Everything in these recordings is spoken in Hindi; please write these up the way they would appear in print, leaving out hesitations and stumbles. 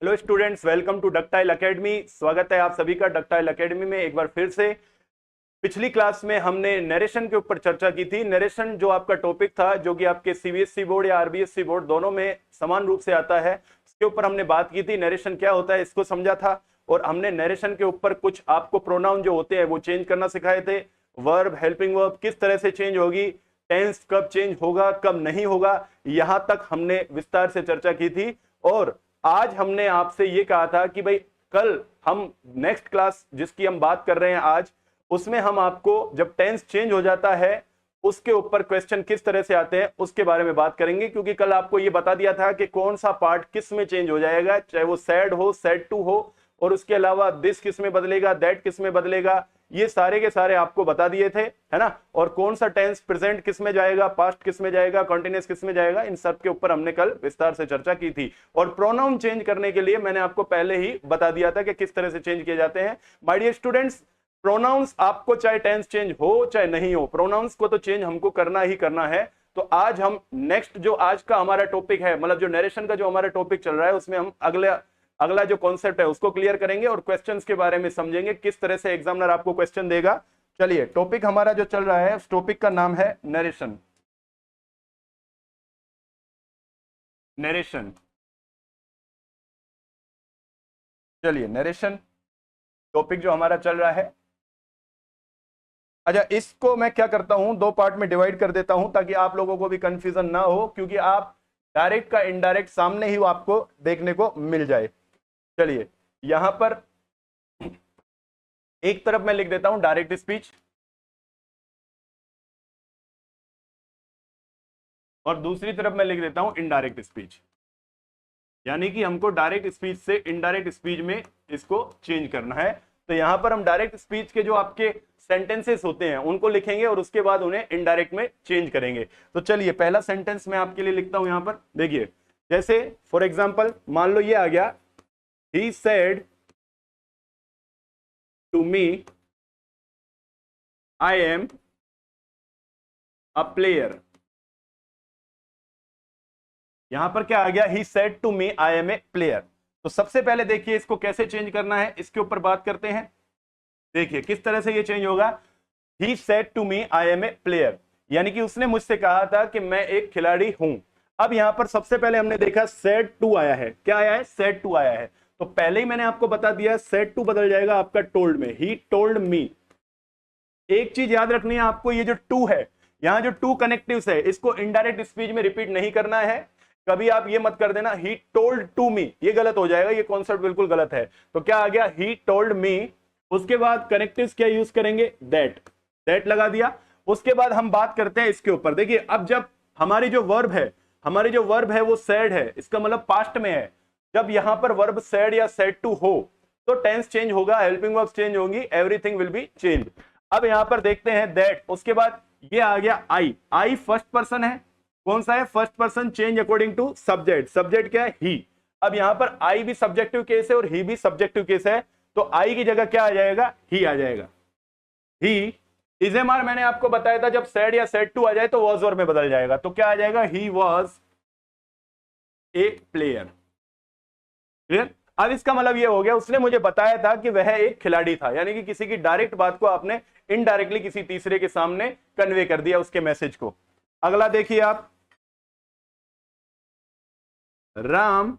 Hello students, welcome to Ductile Academy. स्वागत है आप सभी का डक्टाइल एकेडमी में एक बार फिर से। पिछली क्लास में हमने नरेशन के ऊपर चर्चा की थी। नरेशन जो आपका टॉपिक था, जो कि आपके सीबीएसई बोर्ड या आरबीएसई बोर्ड दोनों में समान रूप से आता है, उसके ऊपर हमने बात की थी। नरेशन क्या होता है इसको समझा था, और हमने नरेशन के ऊपर कुछ आपको प्रोनाउन जो होते हैं वो चेंज करना सिखाए थे। वर्ब, हेल्पिंग वर्ब किस तरह से चेंज होगी, टेंस कब चेंज होगा कब नहीं होगा, यहां तक हमने विस्तार से चर्चा की थी। और आज हमने आपसे ये कहा था कि भाई कल हम नेक्स्ट क्लास जिसकी हम बात कर रहे हैं आज, उसमें हम आपको जब टेंस चेंज हो जाता है उसके ऊपर क्वेश्चन किस तरह से आते हैं उसके बारे में बात करेंगे। क्योंकि कल आपको ये बता दिया था कि कौन सा पार्ट किस में चेंज हो जाएगा, चाहे वो सैड हो, सैड टू हो, और उसके अलावा दिस किस में बदलेगा, दैट किस में बदलेगा, ये सारे के सारे आपको बता दिए थे, है ना। और कौन सा टेंस प्रेजेंट किस में जाएगा, पास्ट किस में जाएगा, कॉन्टिन्यूअस किस में जाएगा, इन सब के ऊपर हमने कल विस्तार से चर्चा की थी। और प्रोनाउन चेंज करने के लिए मैंने आपको पहले ही बता दिया था कि किस तरह से चेंज किए जाते हैं। माय डियर स्टूडेंट्स, प्रोनाउंस आपको चाहे टेंस चेंज हो चाहे नहीं हो, प्रोनाउंस को तो चेंज हमको करना ही करना है। तो आज हम नेक्स्ट जो आज का हमारा टॉपिक है, मतलब जो नरेशन का जो हमारा टॉपिक चल रहा है, उसमें हम अगला जो कॉन्सेप्ट है उसको क्लियर करेंगे और क्वेश्चंस के बारे में समझेंगे, किस तरह से एग्जामिनर आपको क्वेश्चन देगा। चलिए, टॉपिक हमारा जो चल रहा है उस टॉपिक का नाम है नरेशन। नरेशन, चलिए नरेशन टॉपिक जो हमारा चल रहा है। अच्छा, इसको मैं क्या करता हूं, दो पार्ट में डिवाइड कर देता हूं ताकि आप लोगों को भी कंफ्यूजन ना हो, क्योंकि आप डायरेक्ट का इनडायरेक्ट सामने ही आपको देखने को मिल जाए। चलिए, यहां पर एक तरफ मैं लिख देता हूं डायरेक्ट स्पीच, और दूसरी तरफ मैं लिख देता हूं इनडायरेक्ट स्पीच। यानी कि हमको डायरेक्ट स्पीच से इनडायरेक्ट स्पीच में इसको चेंज करना है। तो यहां पर हम डायरेक्ट स्पीच के जो आपके सेंटेंसेस होते हैं उनको लिखेंगे और उसके बाद उन्हें इनडायरेक्ट में चेंज करेंगे। तो चलिए, पहला सेंटेंस मैं आपके लिए लिखता हूं यहां पर। देखिए, जैसे फॉर एग्जांपल मान लो ये आ गया, he said to me I am a player. यहां पर क्या आ गया, he said to me I am a player. तो सबसे पहले देखिए इसको कैसे चेंज करना है, इसके ऊपर बात करते हैं। देखिए किस तरह से ये चेंज होगा। He said to me I am a player, यानी कि उसने मुझसे कहा था कि मैं एक खिलाड़ी हूं। अब यहां पर सबसे पहले हमने देखा सेड टू आया है। क्या आया है? सेड टू आया है। तो पहले ही मैंने आपको बता दिया सेड टू बदल जाएगा आपका टोल्ड में। ही टोल्ड मी। एक चीज याद रखनी है आपको, ये जो टू है, यहां जो टू कनेक्टिव्स है, इसको इनडायरेक्ट स्पीच में रिपीट नहीं करना है। कभी आप ये मत कर देना ही टोल्ड टू मी, ये गलत हो जाएगा, ये कॉन्सेप्ट बिल्कुल गलत है। तो क्या आ गया, ही टोल्ड मी। उसके बाद कनेक्टिव्स क्या यूज करेंगे, दैट। दैट लगा दिया। उसके बाद हम बात करते हैं इसके ऊपर। देखिए, अब जब हमारी जो वर्ब है वो सैड है, इसका मतलब पास्ट में है। जब यहां पर वर्ब सैड या सैड टू हो तो टेंस चेंज होगा, हेल्पिंग वर्ब्स चेंज होंगी, एवरीथिंग विल बी चेंज। अब यहां पर देखते हैं दैट। उसके बाद ये आ गया आई। आई फर्स्ट पर्सन है। कौन सा है? First person, change according to subject. Subject क्या है? ही। अब यहां पर आई भी सब्जेक्टिव केस है और ही भी सब्जेक्टिव केस है, तो आई की जगह क्या आ जाएगा, ही आ जाएगा। ही इज एम आर मैंने आपको बताया था, जब सेड या सेड टू आ जाए तो वॉज और में बदल जाएगा। तो क्या आ जाएगा, he was a player. Clear? अब इसका मतलब ये हो गया, उसने मुझे बताया था कि वह एक खिलाड़ी था, यानी कि किसी की डायरेक्ट बात को आपने इनडायरेक्टली किसी तीसरे के सामने कन्वे कर दिया, उसके मैसेज को। अगला देखिए आप, Ram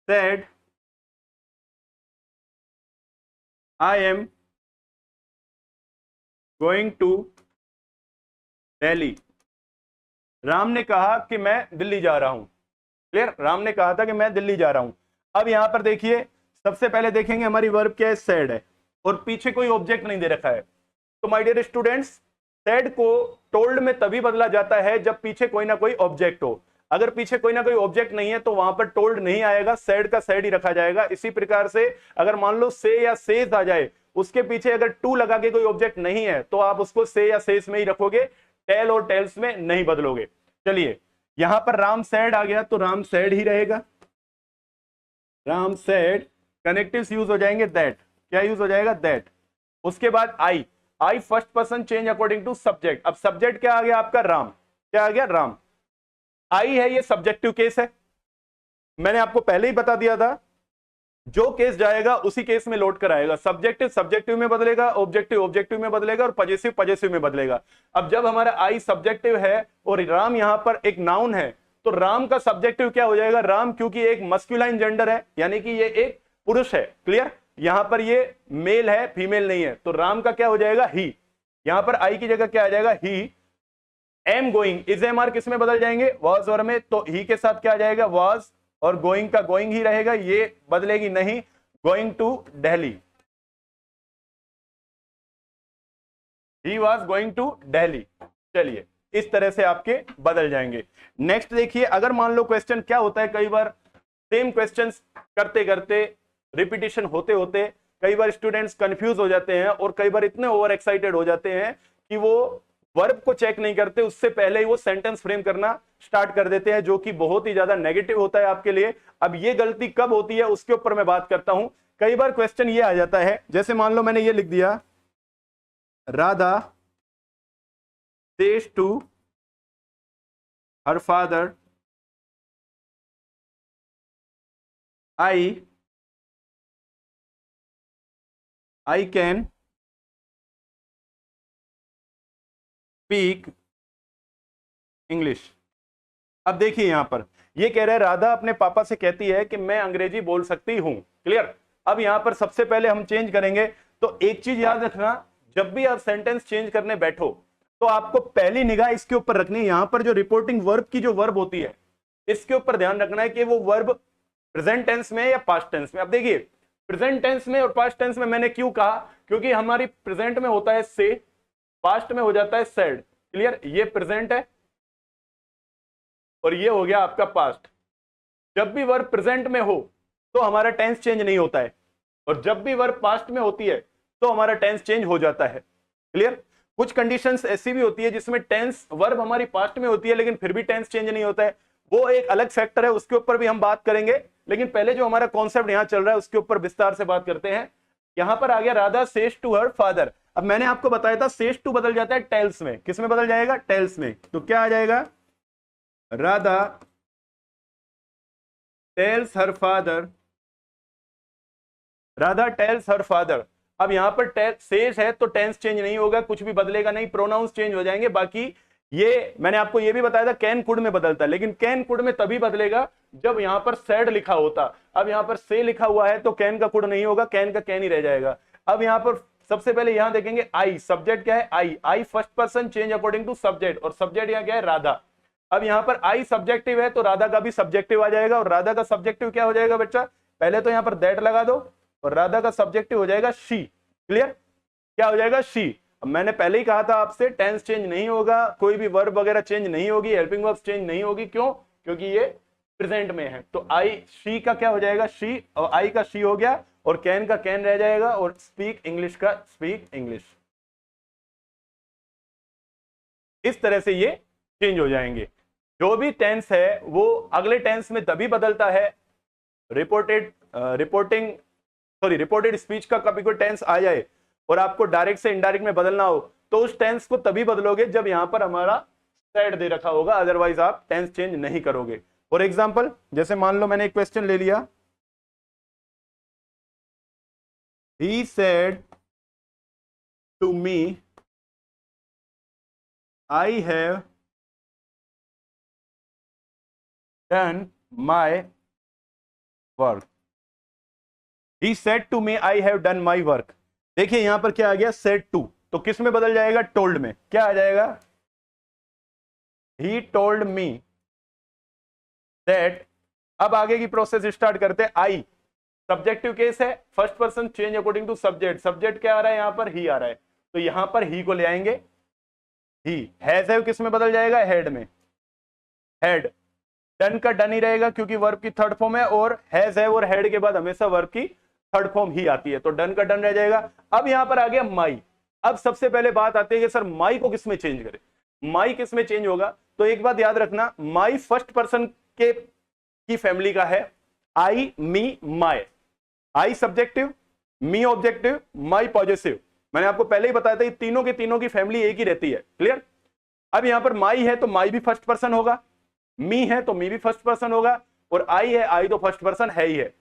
said I am going to Delhi. Ram ने कहा कि मैं दिल्ली जा रहा हूं। क्लियर? राम ने कहा था कि मैं दिल्ली जा रहा हूं। अब यहां पर देखिए, सबसे पहले देखेंगे हमारी वर्ब क्या है, सैड है, और पीछे कोई ऑब्जेक्ट नहीं दे रखा है। तो माय डियर स्टूडेंट्स, सैड को टोल्ड में तभी बदला जाता है जब पीछे कोई ना कोई ऑब्जेक्ट हो। अगर पीछे कोई ना कोई ऑब्जेक्ट नहीं है तो वहां पर टोल्ड नहीं आएगा, सैड का सैड ही रखा जाएगा। इसी प्रकार से अगर मान लो से या सेज आ जाए, उसके पीछे अगर टू लगा के कोई ऑब्जेक्ट नहीं है तो आप उसको से या सेज में ही रखोगे, टेल और टेल्स में नहीं बदलोगे। चलिए, यहां पर राम सैड आ गया तो राम सैड ही रहेगा। राम सैड, कनेक्टिव्स यूज हो जाएंगे दैट। क्या यूज हो जाएगा, दैट। उसके बाद I. I first person change according to subject. अब सब्जेक्ट क्या आ गया आपका, राम। क्या आ गया, राम। आई है, ये सब्जेक्टिव केस है। मैंने आपको पहले ही बता दिया था जो केस जाएगा उसी केस में लोड कराएगा। सब्जेक्टिव सब्जेक्टिव में बदलेगा, ऑब्जेक्टिव ऑब्जेक्टिव में बदलेगा और पजेसिव पजेसिव में बदलेगा। अब जब हमारा आई सब्जेक्टिव है और राम यहां पर एक नाउन है, तो राम का सब्जेक्टिव क्या हो जाएगा? राम, क्योंकि एक मस्कुलाइन जेंडर है, यानी कि ये एक पुरुष है। क्लियर? यहां पर ये मेल है, फीमेल नहीं है, तो राम का क्या हो जाएगा? ही। यहां पर आई की जगह क्या आ जाएगा? He. Am going, is am are किस में बदल जाएंगे? वॉज और में, तो ही के साथ क्या आ जाएगा? वॉज, और गोइंग का गोइंग ही रहेगा, ये बदलेगी नहीं। Going to Delhi, he was going to Delhi. चलिए, इस तरह से आपके बदल जाएंगे। नेक्स्ट देखिए, अगर मान लो क्वेश्चन क्या होता है, कई बार सेम क्वेश्चंस करते करते, रिपीटिशन होते होते कई बार स्टूडेंट्स कंफ्यूज हो जाते हैं और कई बार इतने ओवर एक्साइटेड हो जाते हैं कि वो वर्ब को चेक नहीं करते, उससे पहले ही वो सेंटेंस फ्रेम करना स्टार्ट कर देते हैं, जो कि बहुत ही ज्यादा नेगेटिव होता है आपके लिए। अब ये गलती कब होती है उसके ऊपर मैं बात करता हूं। कई बार क्वेश्चन ये आ जाता है, जैसे मान लो मैंने ये लिख दिया, Radha says to her father I can speak English. अब देखिए यहां पर ये कह रहा है, राधा अपने पापा से कहती है कि मैं अंग्रेजी बोल सकती हूं। क्लियर? अब यहां पर सबसे पहले हम चेंज करेंगे, तो एक चीज याद रखना, जब भी आप सेंटेंस चेंज करने बैठो तो आपको पहली निगाह इसके ऊपर रखनी है। यहां पर जो रिपोर्टिंग वर्ब की जो वर्ब होती है, इसके ऊपर ध्यान रखना है कि वो वर्ब प्रेजेंट टेंस में या पास्ट टेंस में। अब देखिए, प्रेजेंट टेंस में और पास्ट टेंस में मैंने क्यों कहा? क्योंकि हमारी प्रेजेंट में होता है से, पास्ट में हो जाता है सेड। क्लियर? ये प्रेजेंट है और ये हो गया आपका पास्ट। जब भी वर्ब प्रेजेंट में हो तो हमारा टेंस चेंज नहीं होता है, और जब भी वर्ब पास्ट में होती है तो हमारा टेंस चेंज हो जाता है। क्लियर? कुछ कंडीशंस ऐसी भी होती है जिसमें टेंस वर्ब हमारी पास्ट में होती है लेकिन फिर भी टेंस चेंज नहीं होता है, वो एक अलग फैक्टर है, उसके ऊपर भी हम बात करेंगे। लेकिन पहले जो हमारा कॉन्सेप्ट यहां चल रहा है उसके ऊपर विस्तार से बात करते हैं। यहां पर आ गया Radha says to her father. अब मैंने आपको बताया था सेज टू बदल जाता है टेल्स में। किस में बदल जाएगा? टेल्स में। तो क्या आ जाएगा? Radha tells her father, Radha tells her father. अब यहां पर सेज है तो टेंस चेंज नहीं होगा, कुछ भी बदलेगा नहीं, प्रोनाउंस चेंज हो जाएंगे। बाकी ये मैंने आपको ये भी बताया था कैन कुड में बदलता है, लेकिन कैन कुड में तभी बदलेगा जब यहां पर सेड लिखा होता। अब यहां पर से लिखा हुआ है तो कैन का कुड नहीं होगा, कैन का कैन ही रह जाएगा। अब यहां पर सबसे पहले यहां देखेंगे आई, सब्जेक्ट क्या है? I first person change according to subject, और सब्जेक्ट यहां क्या है? राधा। अब यहां पर आई सब्जेक्टिव है तो राधा का भी सब्जेक्टिव आ जाएगा, और राधा का सब्जेक्टिव क्या हो जाएगा बच्चा? पहले तो यहां पर दैट लगा दो और राधा का सब्जेक्टिव हो जाएगा शी। क्लियर? क्या हो जाएगा? शी। मैंने पहले ही कहा था आपसे, टेंस चेंज नहीं होगा, कोई भी वर्ब वगैरह चेंज नहीं होगी, हेल्पिंग वर्ब चेंज नहीं होगी। क्यों? क्योंकि ये प्रेजेंट में है। तो आई शी का क्या हो जाएगा? शी, और आई का शी हो गया, और कैन का कैन रह जाएगा, और स्पीक इंग्लिश का स्पीक इंग्लिश। इस तरह से ये चेंज हो जाएंगे। जो भी टेंस है वो अगले टेंस में तभी बदलता है, रिपोर्टेड स्पीच का कभी कोई टेंस आ जाए और आपको डायरेक्ट से इनडायरेक्ट में बदलना हो तो उस टेंस को तभी बदलोगे जब यहां पर हमारा सेड दे रखा होगा, अदरवाइज आप टेंस चेंज नहीं करोगे। फॉर एग्जांपल, जैसे मान लो मैंने एक क्वेश्चन ले लिया, he said to me I have done my work. He said to me I have done my work. देखिए यहां पर क्या आ गया? सेड टू, तो किस में बदल जाएगा? टोल्ड में। क्या आ जाएगा? He told me that. अब आगे की प्रोसेस स्टार्ट करते हैं। आई सब्जेक्टिव केस है, first person change according to subject. Subject क्या आ रहा है? यहां पर ही आ रहा है, तो यहां पर ही को ले आएंगे। ही हैज हैव किस में बदल जाएगा? हेड में। हेड। डन का डन ही रहेगा क्योंकि वर्ब की थर्ड फॉर्म है, और हैज हैव और हेड के बाद हमेशा वर्ब की थर्ड फॉर्म ही आती है, तो डन का डन रह जाएगा। अब यहां पर आ गया माई। अब सबसे पहले बात आती है कि सर माई को किस में चेंज करें? माई किस में चेंज होगा? तो एक बात याद रखना, माई फर्स्ट पर्सन के की फैमिली का है। आई, मी, माई। आई सब्जेक्टिव, मी ऑब्जेक्टिव, माई पॉजिटिव। मैंने आपको पहले ही बताया था, तीनों के तीनों की फैमिली एक ही रहती है। क्लियर? अब यहां पर माई है तो माई भी फर्स्ट पर्सन होगा, मी है तो मी भी फर्स्ट पर्सन होगा, और आई है, आई तो फर्स्ट पर्सन है ही है।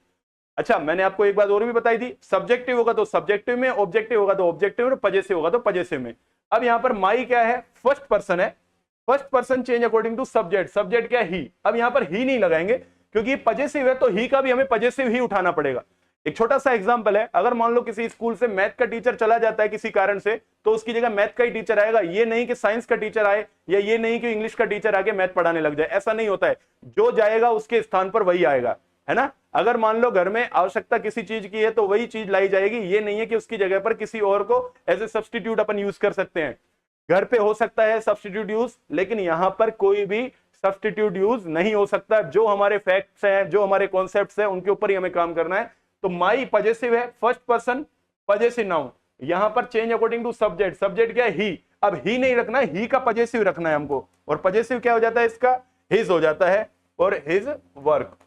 अच्छा, मैंने आपको एक बात और भी बताई थी, सब्जेक्टिव होगा तो सब्जेक्टिव में, ऑब्जेक्टिव होगा तो ऑब्जेक्टिव में, पजेसिव होगा तो पजेसिव में। अब यहां पर माई क्या है, फर्स्ट पर्सन है, first person change according to subject, subject क्या है, ही। अब यहां पर ही नहीं लगाएंगे क्योंकि पजेसिव है, तो ही का भी हमें पजेसिव ही उठाना पड़ेगा। एक छोटा सा एग्जांपल है, अगर मान लो किसी स्कूल से मैथ का टीचर चला जाता है किसी कारण से, तो उसकी जगह मैथ का ही टीचर आएगा। ये नहीं कि साइंस का टीचर आए, या ये नहीं कि इंग्लिश का टीचर आके मैथ पढ़ाने लग जाए, ऐसा नहीं होता है। जो जाएगा उसके स्थान पर वही आएगा, है ना। अगर मान लो घर में आवश्यकता किसी चीज की है तो वही चीज लाई जाएगी, ये नहीं है कि उसकी जगह पर किसी और को एज ए सब्सटीट्यूट अपन यूज कर सकते हैं। घर पे हो सकता है सब्सटीट्यूट यूज, लेकिन यहां पर कोई भी सब्सटीट्यूट यूज नहीं हो सकता। जो हमारे फैक्ट्स हैं, जो हमारे कॉन्सेप्ट्स हैं, उनके ऊपर ही हमें काम करना है। तो माई पजेसिव है, फर्स्ट पर्सन पजेसिव नाउन। यहां पर change according to subject, subject क्या है, ही। अब ही नहीं रखना है, ही का पजेसिव रखना है हमको, और पजेसिव क्या हो जाता है इसका, हिज हो जाता है, और हिज वर्क,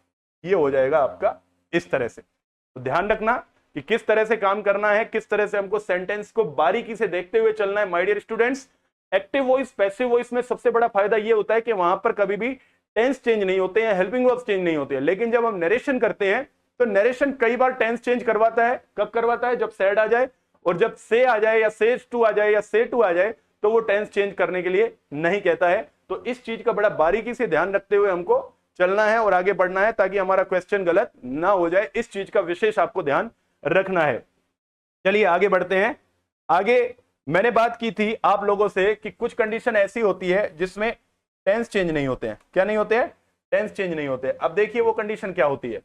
ये हो जाएगा आपका इस तरह से। तो ध्यान रखना कि किस तरह से काम करना है, किस तरह से हमको सेंटेंस को बारीकी से देखते हुए चलना है my dear students. Active voice, passive voice में सबसे बड़ा फायदा ये होता है कि वहां पर कभी भी टेंस चेंज नहीं होते हैं, हेल्पिंग वर्ब्स चेंज नहीं होते हैं। लेकिन जब हम नरेशन करते हैं तो नरेशन कई बार टेंस चेंज करवाता है। कब करवाता है, जब सैड आ जाए, और जब से आ जाए, या सेज टू आ जाए, या से टू आ जाए, तो वो टेंस चेंज करने के लिए नहीं कहता है। तो इस चीज का बड़ा बारीकी से ध्यान रखते हुए हमको चलना है और आगे बढ़ना है, ताकि हमारा क्वेश्चन गलत ना हो जाए। इस चीज का विशेष आपको ध्यान रखना है। चलिए आगे बढ़ते हैं। आगे मैंने बात की थी आप लोगों से कि कुछ कंडीशन ऐसी होती है जिसमें टेंस चेंज नहीं होते हैं। क्या नहीं होते हैं, टेंस चेंज नहीं होते। अब देखिए वो कंडीशन क्या होती है।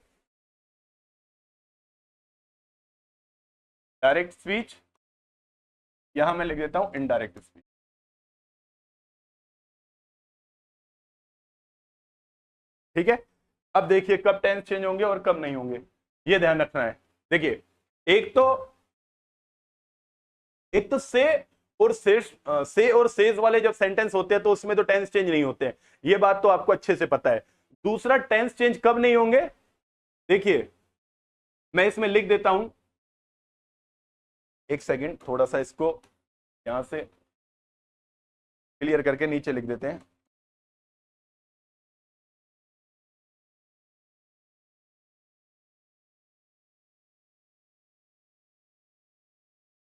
डायरेक्ट स्पीच, यहां मैं लिख देता हूं इनडायरेक्ट स्पीच। ठीक है। अब देखिए कब टेंस चेंज होंगे और कब नहीं होंगे, ये ध्यान रखना है। देखिए एक तो से और सेज वाले जब सेंटेंस होते हैं तो उसमें तो टेंस चेंज नहीं होते हैं, ये बात तो आपको अच्छे से पता है। दूसरा, टेंस चेंज कब नहीं होंगे, देखिए मैं इसमें लिख देता हूं, एक सेकंड, थोड़ा सा इसको यहां से क्लियर करके नीचे लिख देते हैं।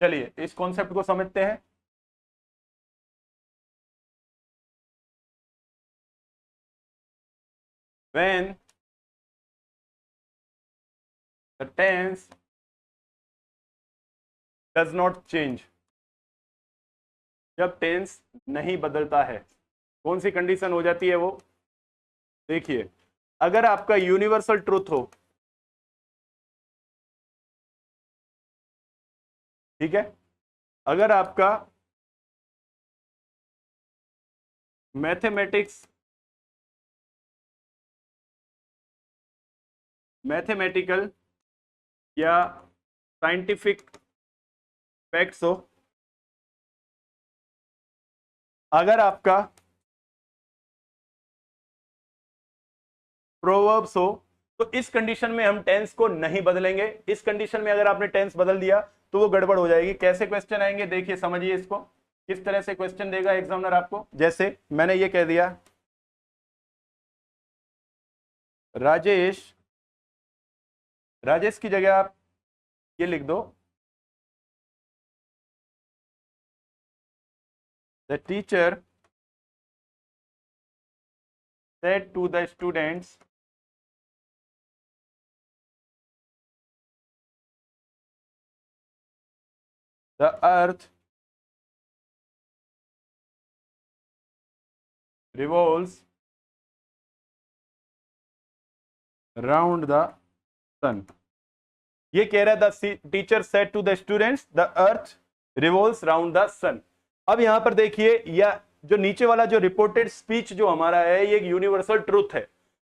चलिए इस कॉन्सेप्ट को समझते हैं। When the tense does not change, जब टेंस नहीं बदलता है, कौन सी कंडीशन हो जाती है वो, देखिए अगर आपका यूनिवर्सल ट्रूथ हो, ठीक है, अगर आपका मैथमेटिक्स मैथमेटिकल या साइंटिफिक फैक्ट्स हो, अगर आपका प्रोवर्ब्स हो, तो इस कंडीशन में हम टेंस को नहीं बदलेंगे। इस कंडीशन में अगर आपने टेंस बदल दिया तो वो गड़बड़ हो जाएगी। कैसे क्वेश्चन आएंगे, देखिए समझिए इसको, किस तरह से क्वेश्चन देगा एग्जामिनर आपको। जैसे मैंने ये कह दिया, राजेश, राजेश की जगह आप ये लिख दो, the teacher said to the students the earth revolves around the sun। ये कह रहा था teacher said to the students the earth revolves round the sun. अब यहां पर देखिए, या जो नीचे वाला जो रिपोर्टेड स्पीच जो हमारा है, ये एक यूनिवर्सल ट्रूथ है।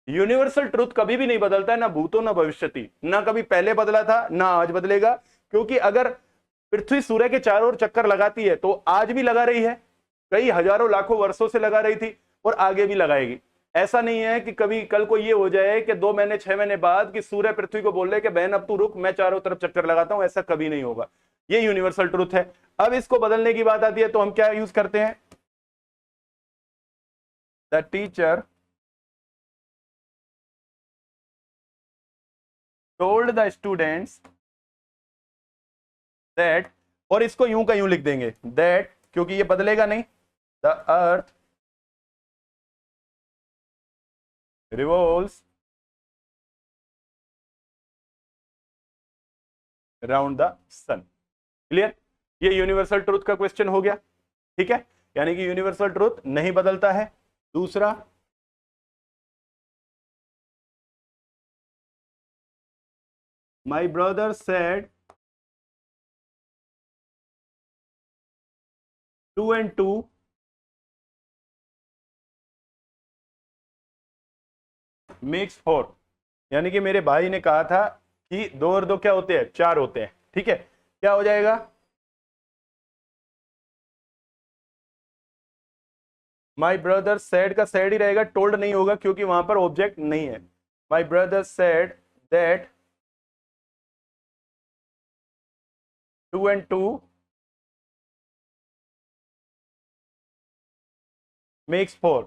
यूनिवर्सल ट्रूथ कभी भी नहीं बदलता है, ना भूतो ना भविष्यति, ना कभी पहले बदला था ना आज बदलेगा। क्योंकि अगर पृथ्वी सूर्य के चारों ओर चक्कर लगाती है तो आज भी लगा रही है, कई हजारों लाखों वर्षों से लगा रही थी, और आगे भी लगाएगी। ऐसा नहीं है कि कभी कल को ये हो जाए कि 2 महीने 6 महीने बाद कि सूर्य पृथ्वी को बोल रहे कि बहन अब तू रुक, मैं चारों तरफ चक्कर लगाता हूं, ऐसा कभी नहीं होगा। ये यूनिवर्सल ट्रूथ है। अब इसको बदलने की बात आती है तो हम क्या यूज करते हैं, the teacher told the students that, और इसको यूं का यूं लिख देंगे दैट, क्योंकि ये बदलेगा नहीं, the earth revolves around the sun. Clear? ये यूनिवर्सल ट्रूथ का क्वेश्चन हो गया। ठीक है, यानी कि यूनिवर्सल ट्रूथ नहीं बदलता है। दूसरा, my brother said 2 and 2 makes 4, यानी कि मेरे भाई ने कहा था कि 2 और 2 क्या होते हैं, 4 होते हैं। ठीक है, क्या हो जाएगा, माई ब्रदर सेड का सेड ही रहेगा, टोल्ड नहीं होगा क्योंकि वहां पर ऑब्जेक्ट नहीं है। My brother said that 2 and 2 makes 4।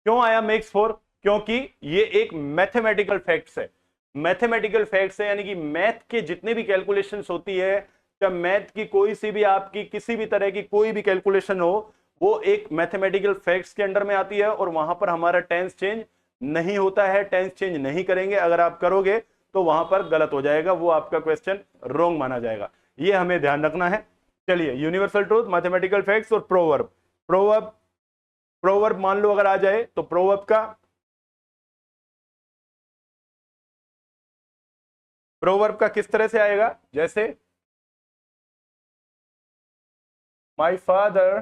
क्यों आया मेक्स 4? क्योंकि ये एक मैथमेटिकल फैक्ट्स है। मैथमेटिकल फैक्ट्स है, यानी कि मैथ के जितने भी कैलकुलेशंस होती है, जब मैथ की कोई सी भी आपकी किसी भी तरह की कोई भी कैलकुलेशन हो, वो एक मैथमेटिकल फैक्ट्स के अंडर में आती है और वहां पर हमारा टेंस चेंज नहीं होता है। टेंस चेंज नहीं करेंगे, अगर आप करोगे तो वहां पर गलत हो जाएगा, वो आपका क्वेश्चन रॉन्ग माना जाएगा। ये हमें ध्यान रखना है। चलिए, यूनिवर्सल ट्रूथ, मैथमेटिकल फैक्ट्स और प्रोवर्ब। प्रोवर्ब, प्रोवर्ब मान लो अगर आ जाए तो प्रोवर्ब का किस तरह से आएगा, जैसे my father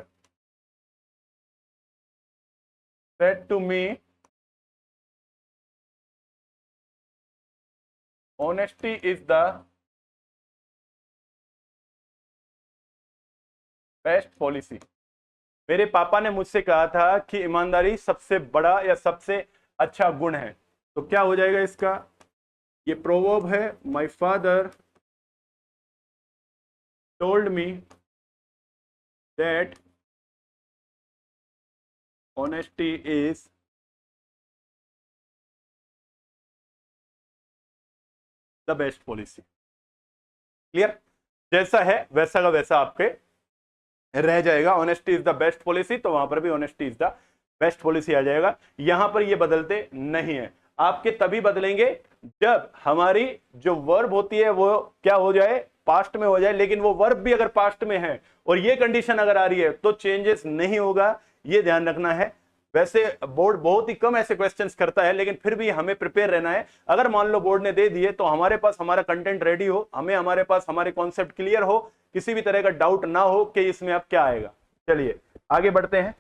said to me honesty is the best policy. मेरे पापा ने मुझसे कहा था कि ईमानदारी सबसे बड़ा या सबसे अच्छा गुण है। तो क्या हो जाएगा इसका, ये प्रोवर्ब है, my father told me that honesty is the best policy. Clear? जैसा है वैसा का वैसा आपके रह जाएगा। Honesty is the best policy, तो वहां पर भी honesty is the best policy आ जाएगा। यहां पर ये बदलते नहीं है। आपके तभी बदलेंगे जब हमारी जो वर्ब होती है वो क्या हो जाए, पास्ट में हो जाए। लेकिन वो वर्ब भी अगर पास्ट में है और ये कंडीशन अगर आ रही है तो चेंजेस नहीं होगा, ये ध्यान रखना है। वैसे बोर्ड बहुत ही कम ऐसे क्वेश्चंस करता है, लेकिन फिर भी हमें प्रिपेयर रहना है। अगर मान लो बोर्ड ने दे दिए तो हमारे पास हमारा कंटेंट रेडी हो, हमारे पास हमारे कॉन्सेप्ट क्लियर हो, किसी भी तरह का डाउट ना हो कि इसमें अब क्या आएगा। चलिए आगे बढ़ते हैं।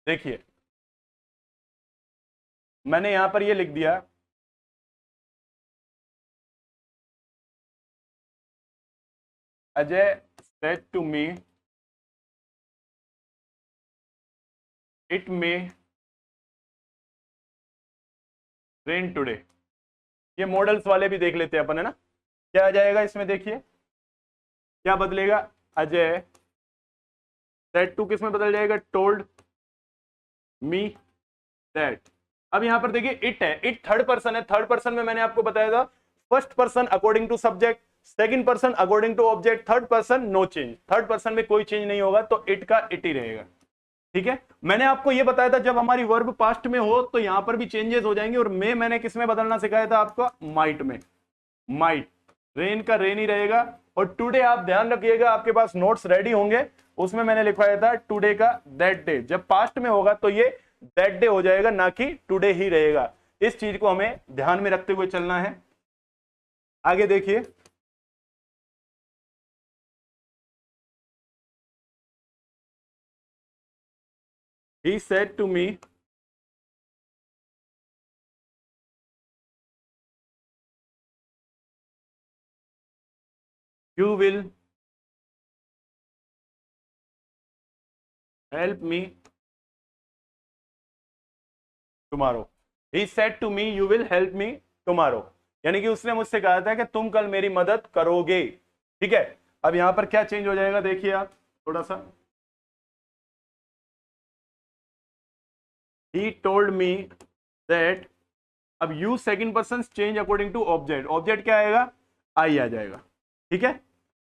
देखिए, मैंने यहां पर ये लिख दिया, Ajay said to me it may rain today. ये मॉडल्स वाले भी देख लेते हैं अपन, है ना। क्या आ जाएगा इसमें, देखिए क्या बदलेगा, अजय सेड टू किस में बदल जाएगा, टोल्ड मी दैट। अब यहां पर देखिए इट है, इट थर्ड पर्सन है। थर्ड पर्सन में मैंने आपको बताया था first person according to subject, second person according to object, third person no change. Third person में कोई चेंज नहीं होगा, तो इट का इट ही रहेगा। ठीक है, मैंने आपको यह बताया था जब हमारी वर्ब पास्ट में हो तो यहां पर भी चेंजेस हो जाएंगे। और मैंने किस में बदलना सिखाया था आपको, माइट में। माइट, रेन का रेन ही रहेगा। और टुडे आप ध्यान रखिएगा, आपके पास नोट्स रेडी होंगे, उसमें मैंने लिखवाया था टुडे का दैट डे। जब पास्ट में होगा तो ये दैट डे हो जाएगा, ना कि टुडे ही रहेगा। इस चीज को हमें ध्यान में रखते हुए चलना है। आगे देखिए, he said to me you will help me tomorrow। he said to me you will help me tomorrow, यानी कि उसने मुझसे कहा था कि तुम कल मेरी मदद करोगे। ठीक है, अब यहां पर क्या चेंज हो जाएगा, देखिए आप थोड़ा सा, he told me दैट, अब use second person change according to object, object क्या आएगा, आई आ जाएगा, ठीक है,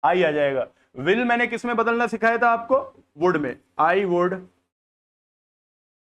आई आ जाएगा। विल मैंने किस में बदलना सिखाया था आपको, वुड में, आई वुड,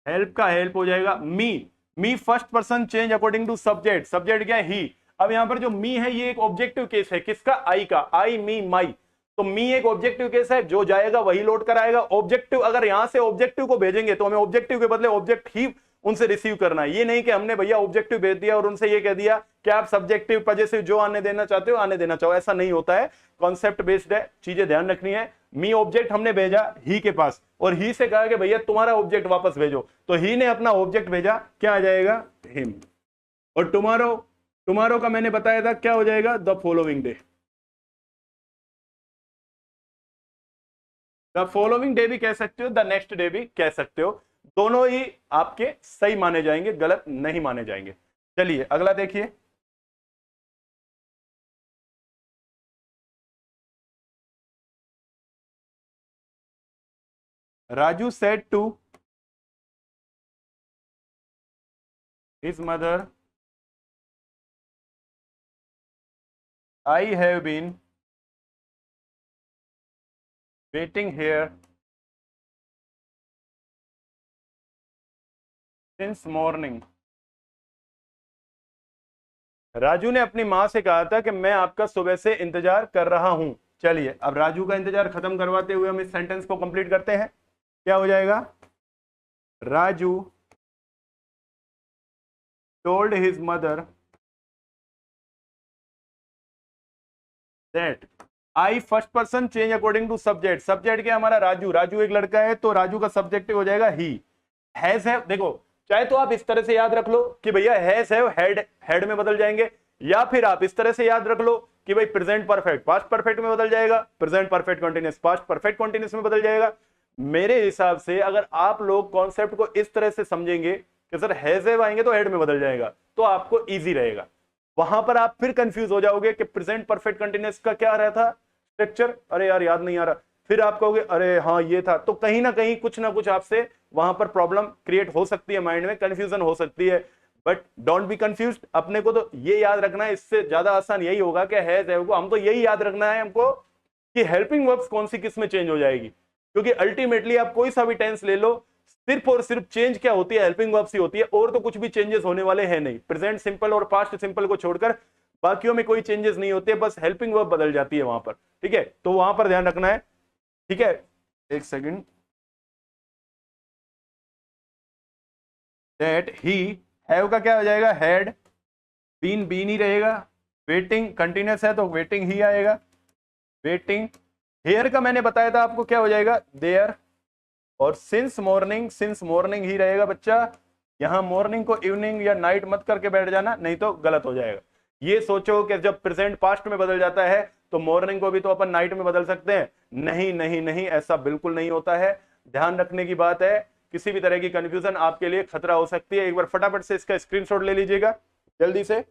हेल्प का हेल्प हो जाएगा me, me first person change according to subject, subject क्या है, ही। अब यहां पर जो मी है ये एक ऑब्जेक्टिव केस है, किसका, आई का, आई मी माई, तो मी एक ऑब्जेक्टिव केस है, जो जाएगा वही लोड कराएगा। ऑब्जेक्टिव, अगर यहां से ऑब्जेक्टिव को भेजेंगे तो हमें ऑब्जेक्टिव के बदले ऑब्जेक्ट ही उनसे रिसीव करना है, ये नहीं कि हमने भैया ऑब्जेक्टिव भेज दिया और उनसे ये कह दिया कि आप सब्जेक्टिव पॉजेसिव जो आने देना चाहते हो आने देना चाहो, ऐसा नहीं होता है, कॉन्सेप्ट बेस्ड है, चीजें ध्यान रखनी है। मी ऑब्जेक्ट हमने भेजा ही के पास और ही से कहा कि भैया तुम्हारा ऑब्जेक्ट वापस भेजो, तो ही ने अपना ऑब्जेक्ट भेजा, क्या आ जाएगा, हिम। और टुमारो, टुमारो का मैंने बताया था क्या हो जाएगा, the following day, the following day भी कह सकते हो, द नेक्स्ट डे भी कह सकते हो, दोनों ही आपके सही माने जाएंगे, गलत नहीं माने जाएंगे। चलिए अगला देखिए, Raju said to his mother, I have been waiting here since morning. Raju ने अपनी मां से कहा था कि मैं आपका सुबह से इंतजार कर रहा हूं। चलिए अब राजू का इंतजार खत्म करवाते हुए हम इस सेंटेंस को कंप्लीट करते हैं, क्या हो जाएगा, Raju told his mother that, I first person change according to subject, subject क्या हमारा, राजू, राजू एक लड़का है तो राजू का सब्जेक्ट हो जाएगा ही। हैज है, देखो चाहे तो आप इस तरह से याद रख लो कि भैया हैज है हेड, हेड में बदल जाएंगे, या फिर आप इस तरह से याद रख लो कि भाई प्रेजेंट परफेक्ट पास्ट परफेक्ट में बदल जाएगा, present perfect continuous past perfect continuous में बदल जाएगा। मेरे हिसाब से अगर आप लोग कॉन्सेप्ट को इस तरह से समझेंगे कि सर हैज है आएंगे तो हेड में बदल जाएगा, तो आपको इजी रहेगा। वहां पर आप फिर कंफ्यूज हो जाओगे कि प्रेजेंट परफेक्ट कंटीन्यूअस का क्या रहा था स्ट्रक्चर, अरे यार याद नहीं आ रहा, फिर आप कहोगे अरे हाँ ये था, तो कहीं ना कुछ आपसे वहां पर प्रॉब्लम क्रिएट हो सकती है, माइंड में कंफ्यूजन हो सकती है। बट डोंट बी कंफ्यूज, अपने को तो ये याद रखना है, इससे ज्यादा आसान यही होगा कि हैज है को, हम तो यही याद रखना है हमको कि हेल्पिंग वर्ब्स कौन सी किस में चेंज हो जाएगी, क्योंकि अल्टीमेटली आप कोई सा भी टेंस ले लो, सिर्फ और सिर्फ चेंज क्या होती है, हेल्पिंग वर्ब्स ही होती है, और तो कुछ भी चेंजेस होने वाले हैं नहीं। प्रेजेंट सिंपल और पास्ट सिंपल को छोड़कर बाकियों में कोई चेंजेस नहीं होते, बस हेल्पिंग वर्ब बदल जाती है वहां पर, ठीक है, तो वहां पर ध्यान रखना है, ठीक है। एक सेकंड, दैट ही, हैव का क्या हो जाएगा, हैड, बीन ही रहेगा, वेटिंग कंटिन्यूस है तो वेटिंग ही आएगा, वेटिंग। हेयर का मैंने बताया था आपको क्या हो जाएगा, देयर, और सिंस मॉर्निंग ही रहेगा बच्चा। यहां मॉर्निंग को इवनिंग या नाइट मत करके बैठ जाना, नहीं तो गलत हो जाएगा। ये सोचो कि जब प्रेजेंट पास्ट में बदल जाता है तो मॉर्निंग को भी तो अपन नाइट में बदल सकते हैं, नहीं नहीं नहीं, ऐसा बिल्कुल नहीं होता है, ध्यान रखने की बात है। किसी भी तरह की कंफ्यूजन आपके लिए खतरा हो सकती है। एक बार फटाफट से इसका स्क्रीनशॉट ले लीजिएगा जल्दी से।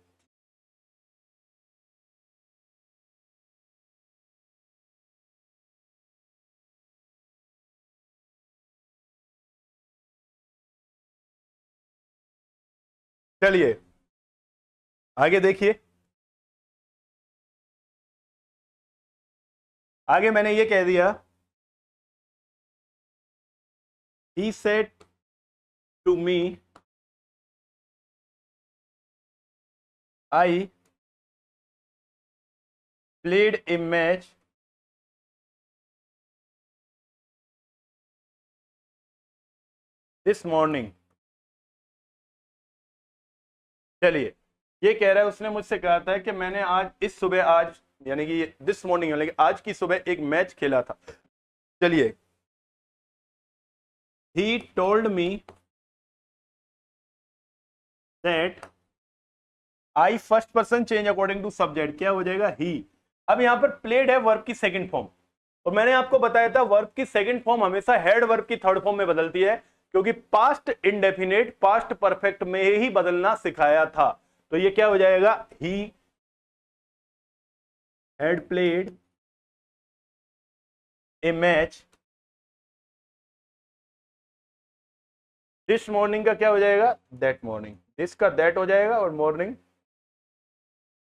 चलिए आगे देखिए, आगे मैंने ये कह दिया, he said to me I played a match this morning। चलिए, ये कह रहा है उसने मुझसे कहा था कि मैंने आज इस सुबह, आज यानी कि दिस मॉर्निंग यानी कि आज की सुबह एक मैच खेला था। चलिए, he told me that I first person change according to subject, क्या हो जाएगा, ही। अब यहां पर प्लेड है वर्ब की सेकंड फॉर्म, और मैंने आपको बताया था वर्ब की सेकंड फॉर्म हमेशा हेड वर्ब की थर्ड फॉर्म में बदलती है, क्योंकि पास्ट इंडेफिनेट पास्ट परफेक्ट में ही बदलना सिखाया था। तो ये क्या हो जाएगा, he had played a match this morning का क्या हो जाएगा, दैट मॉर्निंग। दिस का दैट हो जाएगा और मॉर्निंग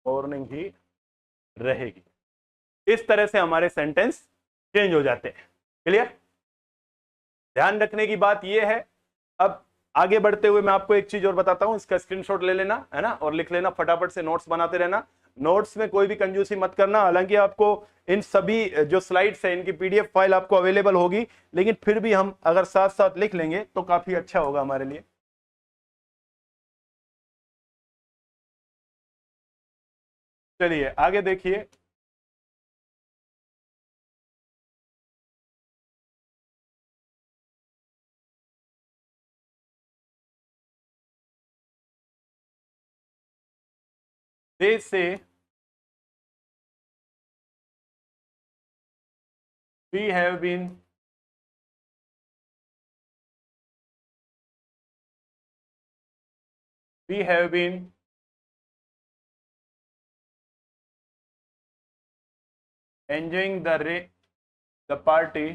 मॉर्निंग ही रहेगी। इस तरह से हमारे सेंटेंस चेंज हो जाते हैं। क्लियर? ध्यान रखने की बात यह है। अब आगे बढ़ते हुए मैं आपको एक चीज और बताता हूं, इसका स्क्रीनशॉट ले लेना है ना, और लिख लेना, फटाफट से नोट्स बनाते रहना। नोट्स में कोई भी कंजूसी मत करना। हालांकि आपको इन सभी जो स्लाइड्स है इनकी पीडीएफ फाइल आपको अवेलेबल होगी, लेकिन फिर भी हम अगर साथ साथ लिख लेंगे तो काफी अच्छा होगा हमारे लिए। चलिए आगे देखिए। They say we have been we have been enjoying the party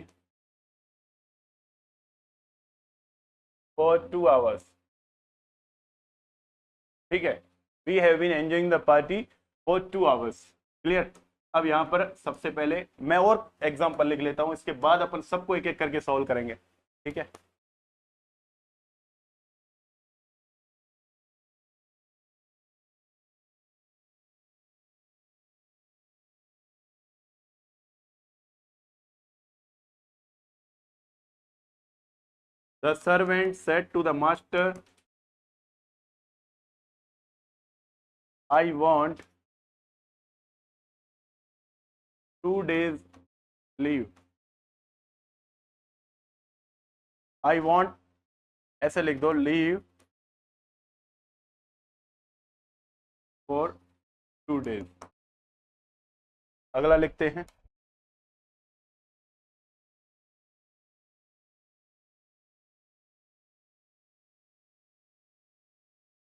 for 2 hours। ठीक है, we have been enjoying the party for 2 hours। Clear? अब यहां पर सबसे पहले मैं और एग्जांपल लिख लेता हूं, इसके बाद अपन सबको एक एक करके सॉल्व करेंगे। ठीक है, the servant said to the master, I want 2 days leave। I want ऐसे लिख दो, लीव फॉर 2 days। अगला लिखते हैं,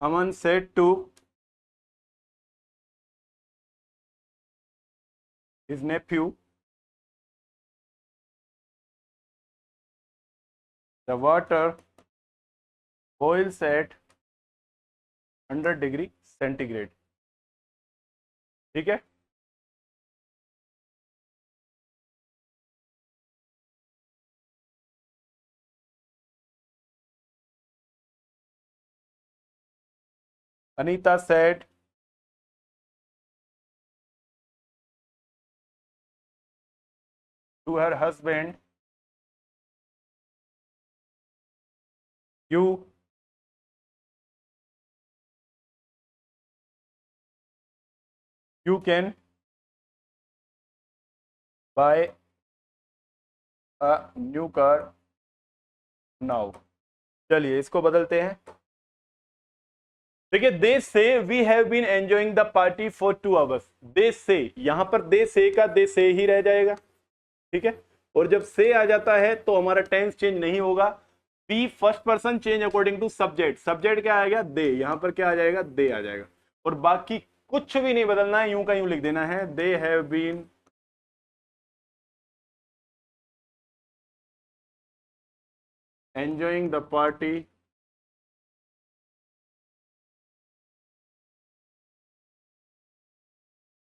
Aman said to his nephew, the water boils at 100 degree centigrade. ठीक है, Anita said to her husband, you can buy a new car now। चलिए इसको बदलते हैं। देखिए, they say we have been enjoying the party for 2 hours। They say, यहां पर दे से का दे से ही रह जाएगा। ठीक है, और जब से आ जाता है तो हमारा टेंस चेंज नहीं होगा। We first person change according to subject. Subject क्या आएगा? दे। यहां पर क्या आ जाएगा? दे आ जाएगा। और बाकी कुछ भी नहीं बदलना है, यूं का यूं लिख देना है, they have been enjoying the party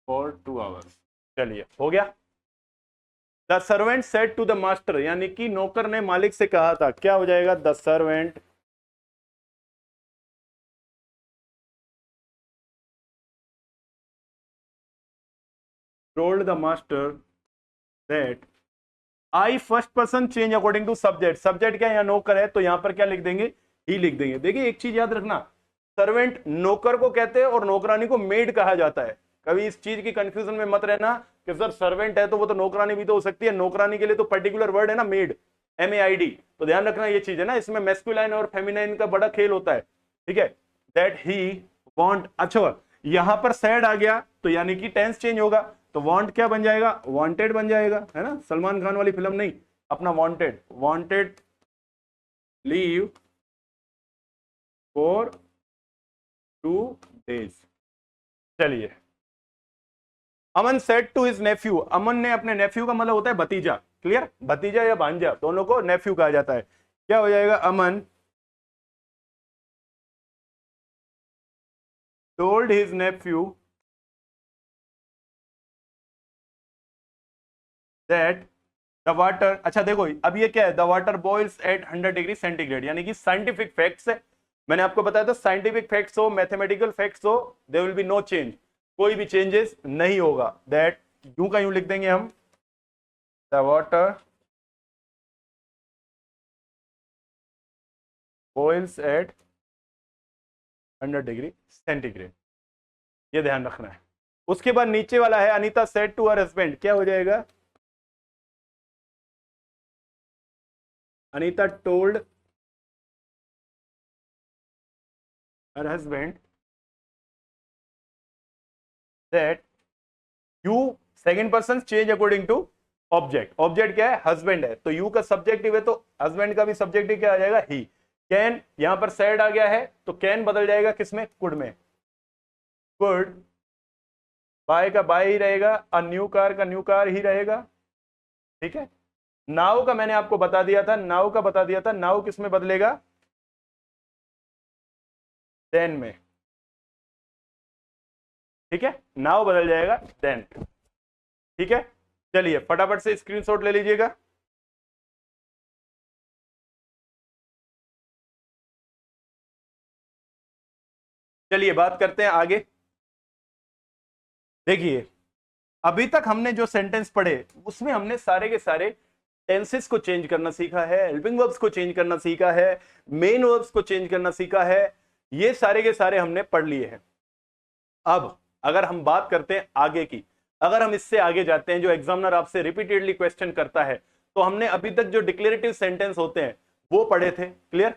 for 2 hours। चलिए हो गया। The servant said to the master, यानी कि नौकर ने मालिक से कहा था। क्या हो जाएगा? The servant told the master that I first person change according to subject. Subject क्या है? यहाँ नौकर है, तो यहां पर क्या लिख देंगे? ही लिख देंगे। देखिए एक चीज याद रखना, सर्वेंट नौकर को कहते हैं और नौकरानी को मेड कहा जाता है। कभी इस चीज की कंफ्यूजन में मत रहना कि सर सर्वेंट है तो वो तो नौकरानी भी तो हो सकती है। नौकरानी के लिए तो पर्टिकुलर वर्ड है ना, मेड, MAID। तो ध्यान रखना ये चीज है ना, इसमें मैस्कुलाइन और फेमिनाइन का बड़ा खेल होता है। ठीक है, दैट ही वांट। अच्छा, यहां पर सैड आ गया तो यानी कि टेंस चेंज होगा, तो वांट क्या बन जाएगा? वांटेड बन जाएगा, है ना। सलमान खान वाली फिल्म नहीं, अपना wanted. Wanted leave for 2 days। चलिए, अमन सेड टू हिज नेफ्यू। अमन ने अपने नेफ्यू का मतलब होता है भतीजा। क्लियर? भतीजा या भांजा दोनों को नेफ्यू कहा जाता है। क्या हो जाएगा? Aman told his nephew that the water, अच्छा देखो अब ये क्या है, the water boils at 100 degree centigrade, यानी कि साइंटिफिक फैक्ट्स है। मैंने आपको बताया था साइंटिफिक फैक्ट्स हो, मैथमेटिकल फैक्ट्स हो, there will be no change, कोई भी चेंजेस नहीं होगा। दैट यूं का यूं लिख देंगे हम, the water boils at 100 degree centigrade, ये ध्यान रखना है। उसके बाद नीचे वाला है, Anita said to her husband, क्या हो जाएगा, Anita told her husband that you, second person change according to object, object क्या है, हस्बैंड है, तो यू का सब्जेक्टिव है, तो हस्बैंड का भी सब्जेक्टिव क्या आ जाएगा, ही। कैन, यहां पर सैड आ गया है तो कैन बदल जाएगा किसमें, कुड में, कुड, बाय का बाय ही रहेगा, अ न्यू कार का न्यू कार ही रहेगा, ठीक है। नाउ का मैंने आपको बता दिया था, नाउ का बता दिया था, नाउ किस में बदलेगा, देन में, ठीक है, नाउ बदल जाएगा देन, ठीक है। चलिए फटाफट से स्क्रीनशॉट ले लीजिएगा। चलिए बात करते हैं आगे। देखिए अभी तक हमने जो सेंटेंस पढ़े उसमें हमने सारे के सारे टेंसेस को चेंज करना सीखा है, हेल्पिंग वर्ब्स को चेंज करना सीखा है, मेन वर्ब्स को चेंज करना सीखा है, ये सारे के सारे हमने पढ़ लिए हैं। अब अगर हम बात करते हैं आगे की, अगर हम इससे आगे जाते हैं, जो एग्जामिनर आपसे रिपीटेडली क्वेश्चन करता है, तो हमने अभी तक जो डिक्लेरेटिव सेंटेंस होते हैं वो पढ़े थे, क्लियर।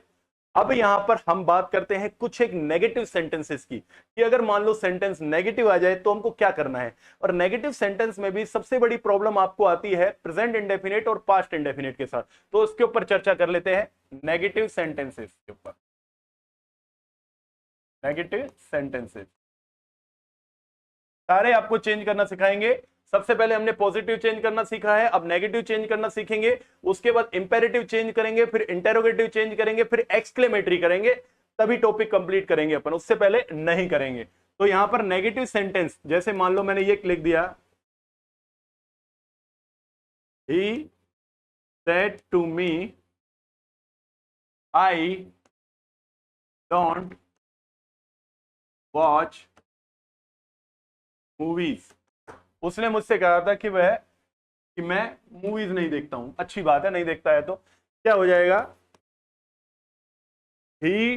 अब यहां पर हम बात करते हैं कुछ एक नेगेटिव सेंटेंसेस की, कि अगर मान लो सेंटेंस नेगेटिव आ जाए तो हमको क्या करना है। और नेगेटिव सेंटेंस में भी सबसे बड़ी प्रॉब्लम आपको आती है प्रेजेंट इंडेफिनिट और पास्ट इंडेफिनिट के साथ, तो उसके ऊपर चर्चा कर लेते हैं, नेगेटिव सेंटेंसेस के ऊपर। नेगेटिव सेंटेंसेस सारे आपको चेंज करना सिखाएंगे। सबसे पहले हमने पॉजिटिव चेंज करना सीखा है, अब नेगेटिव चेंज करना सीखेंगे, उसके बाद इंपेरेटिव चेंज करेंगे, फिर इंटेरोगेटिव चेंज करेंगे, फिर एक्सक्लेमेटरी करेंगे, तभी टॉपिक कंप्लीट करेंगे अपन, उससे पहले नहीं करेंगे। तो यहां पर नेगेटिव सेंटेंस, जैसे मान लो मैंने ये लिख दिया, he said to me I don't watch movies, उसने मुझसे कहा था कि मैं मूवीज नहीं देखता हूं, अच्छी बात है नहीं देखता है, तो क्या हो जाएगा, he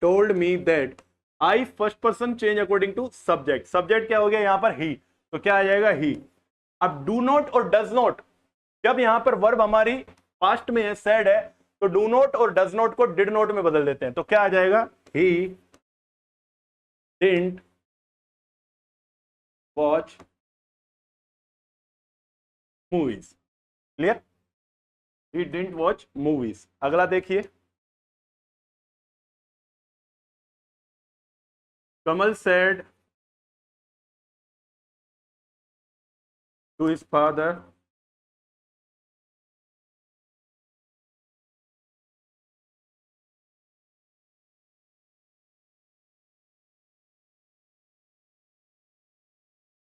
told me that, I first person change according to subject, subject क्या हो गया यहां पर, ही, तो क्या आ जाएगा, ही। अब डू नॉट और डज नॉट, जब यहां पर वर्ब हमारी पास्ट में है, सेड है, तो डू नॉट और डज नॉट को डिड नॉट में बदल देते हैं, तो क्या आ जाएगा, he didn't watch movies, clear, he didn't watch movies. अगला देखिए, Kamal said to his father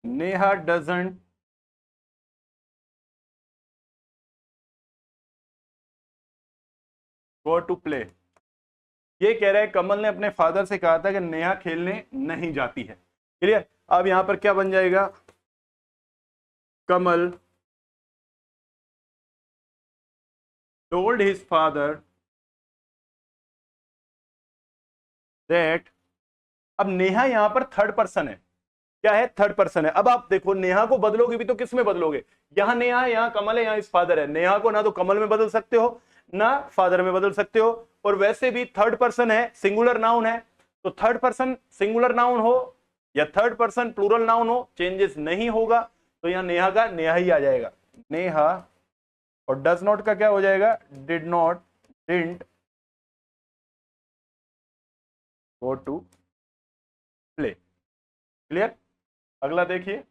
Neha doesn't go to play, ये कह रहे हैं कमल ने अपने फादर से कहा था कि नेहा खेलने नहीं जाती है, क्लियर। अब यहां पर क्या बन जाएगा, कमल टोल्ड हिज फादर दैट, अब नेहा यहां पर थर्ड पर्सन है, क्या है, थर्ड पर्सन है। अब आप देखो नेहा को बदलोगे भी तो किस में बदलोगे, यहां नेहा है, यहां कमल है, यहां इस फादर है, नेहा को ना तो कमल में बदल सकते हो ना फादर में बदल सकते हो, और वैसे भी थर्ड पर्सन है, सिंगुलर नाउन है, तो थर्ड पर्सन सिंगुलर नाउन हो या थर्ड पर्सन प्लूरल नाउन हो, चेंजेस नहीं होगा, तो यहां नेहा का नेहा ही आ जाएगा, नेहा। और डज नॉट का क्या हो जाएगा, did not, didn't go to play, clear. अगला देखिए,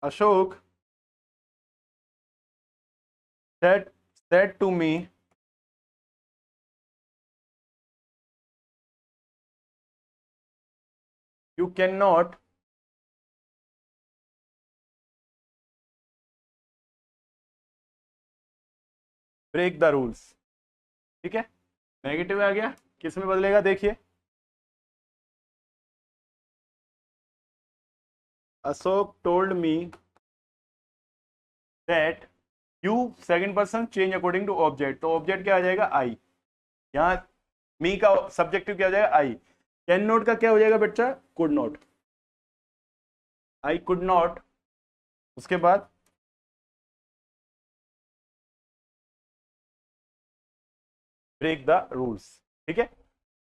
Ashok said to me you cannot break the rules. ठीक है, नेगेटिव आ गया, किस में बदलेगा देखिए, Ashok told me that you second person change according to object, तो ऑब्जेक्ट क्या आ जाएगा आई, यहां मी का सब्जेक्टिव क्या हो जाएगा आई, कैन नॉट का क्या हो जाएगा बच्चा could not, I could not, उसके बाद ब्रेक द रूल्स। ठीक है,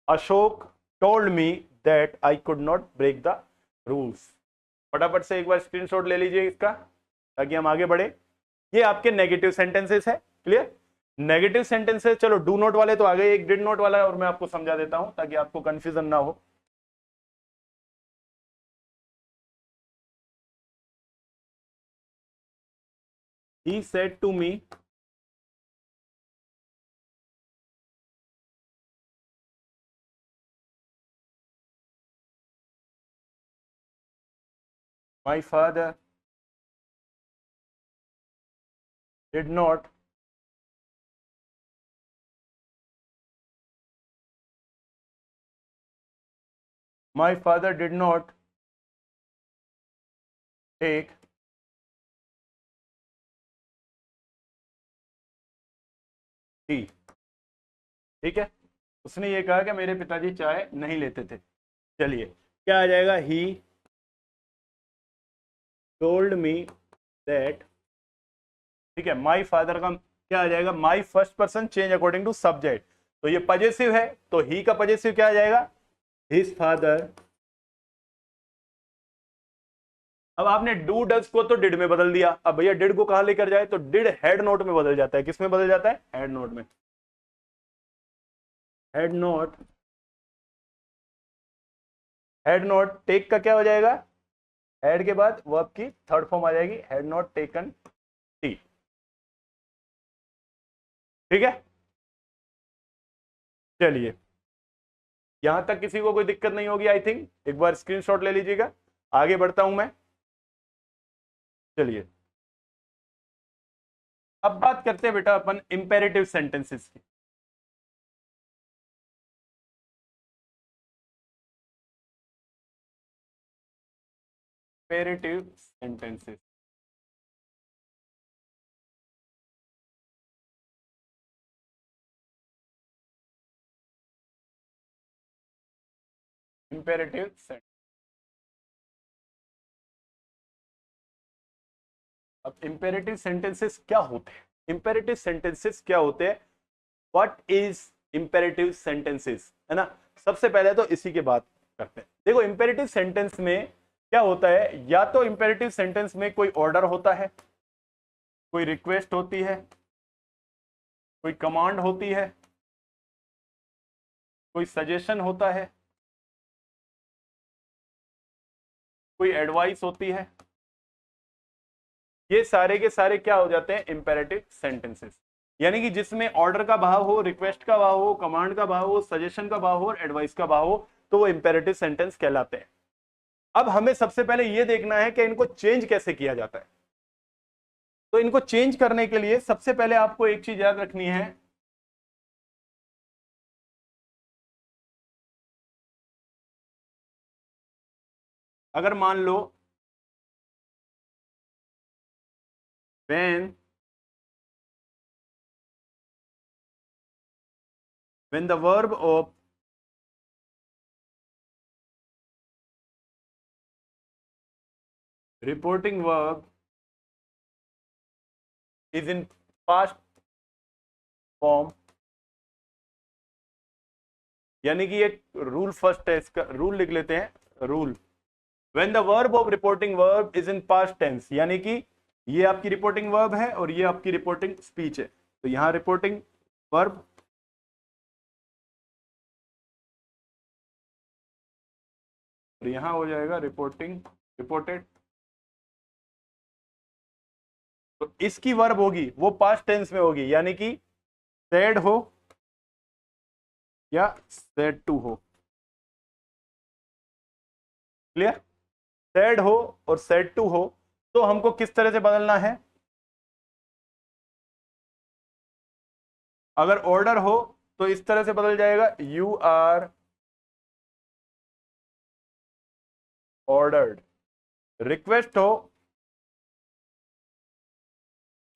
Ashok told me that I could not break the rules. फटाफट से एक बार स्क्रीनशॉट ले लीजिए इसका ताकि हम आगे बढ़े। ये आपके नेगेटिव सेंटेंसेस है, क्लियर। नेगेटिव सेंटेंसेस, चलो डू नॉट वाले तो आ गए, एक डिड नॉट वाला है और मैं आपको समझा देता हूं ताकि आपको कंफ्यूजन ना हो। He said to me my father did not my father did not take tea। ठीक है, उसने ये कहा कि मेरे पिताजी चाय नहीं लेते थे। चलिए क्या आ जाएगा, ही टोल्ड मी दैट, ठीक है, माई फादर का क्या आ जाएगा, my first person change according to subject, तो ये पजेसिव है तो ही का पजेसिव क्या आ जाएगा, हिज फादर। अब आपने डू डज को तो डिड में बदल दिया, अब भैया डिड को कहां लेकर जाए, तो डिड हेड नोट में बदल जाता है, किस में बदल जाता है, हेड नोट में। Had not, had not take का क्या हो जाएगा, हेड के बाद वर्ब की थर्ड फॉर्म आ जाएगी, हेड नॉट टेकन टी। ठीक है, चलिए यहां तक किसी को कोई दिक्कत नहीं होगी आई थिंक, एक बार स्क्रीनशॉट ले लीजिएगा, आगे बढ़ता हूं मैं। चलिए अब बात करते हैं बेटा अपन इंपेरेटिव सेंटेंसेस की। इंपेरेटिव सेंटेंसेस, इंपेरेटिव सेंटेंस, अब इंपेरेटिव सेंटेंसेस क्या होते हैं, इंपेरेटिव सेंटेंसेस क्या होते हैं, व्हाट इज इंपेरेटिव सेंटेंसेस, है ना। सबसे पहले तो इसी के बात करते हैं। देखो इंपेरेटिव सेंटेंस में क्या होता है, या तो इंपेरेटिव सेंटेंस में कोई ऑर्डर होता है, कोई रिक्वेस्ट होती है, कोई कमांड होती है, कोई सजेशन होता है, कोई एडवाइस होती है, ये सारे के सारे क्या हो जाते हैं, इंपेरेटिव सेंटेंसेस। यानी कि जिसमें ऑर्डर का भाव हो, रिक्वेस्ट का भाव हो, कमांड का भाव हो, सजेशन का भाव हो और एडवाइस का भाव हो, तो वो इंपेरेटिव सेंटेंस कहलाते हैं। अब हमें सबसे पहले ये देखना है कि इनको चेंज कैसे किया जाता है। तो इनको चेंज करने के लिए सबसे पहले आपको एक चीज याद रखनी है, अगर मान लो when the verb of reporting verb is in past form, यानी कि एक रूल फर्स्ट है, इसका रूल लिख लेते हैं, rule when the verb of reporting verb is in past tense, यानी कि ये आपकी रिपोर्टिंग वर्ब है और ये आपकी रिपोर्टिंग स्पीच है, तो यहां रिपोर्टिंग वर्ब और यहां हो जाएगा रिपोर्टिंग, रिपोर्टेड। तो इसकी वर्ब होगी वो पास्ट टेंस में होगी, यानी कि सेड हो या सेड टू हो। क्लियर? सेड हो और सेड टू हो, तो हमको किस तरह से बदलना है? अगर ऑर्डर हो तो इस तरह से बदल जाएगा, यू आर ऑर्डर्ड। रिक्वेस्ट हो